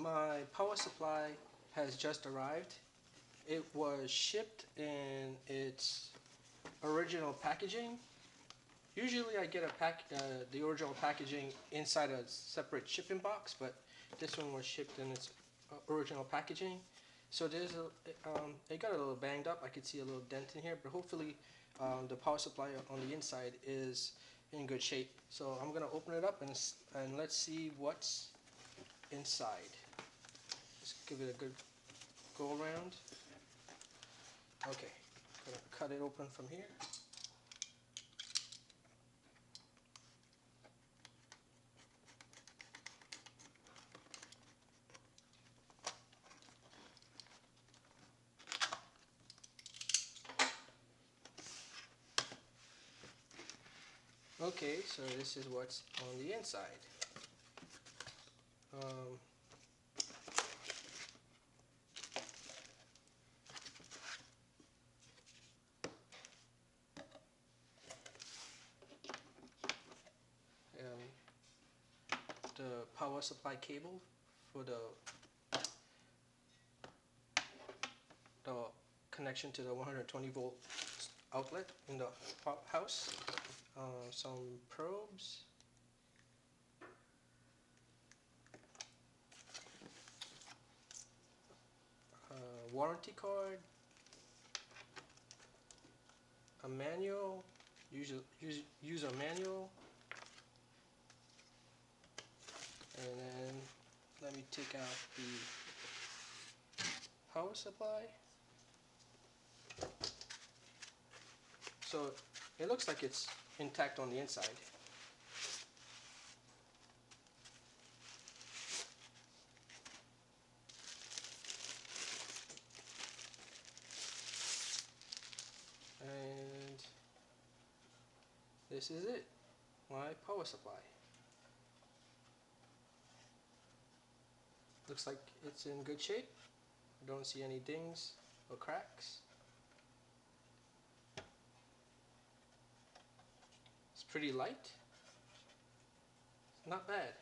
My power supply has just arrived. It was shipped in its original packaging. Usually I get the original packaging inside a separate shipping box, but this one was shipped in its original packaging. So it got a little banged up. I could see a little dent in here, but hopefully the power supply on the inside is in good shape. So I'm gonna open it up and let's see what's inside. Just give it a good go around. Okay, gonna cut it open from here. Okay, so this is what's on the inside. Um, the power supply cable for the connection to the 120 volt outlet in the house. Some probes. Warranty card. A manual. User manual. And then let me take out the power supply. So it looks like it's intact on the inside. And this is it, my power supply. Looks like it's in good shape. I don't see any dings or cracks. It's pretty light. Not bad.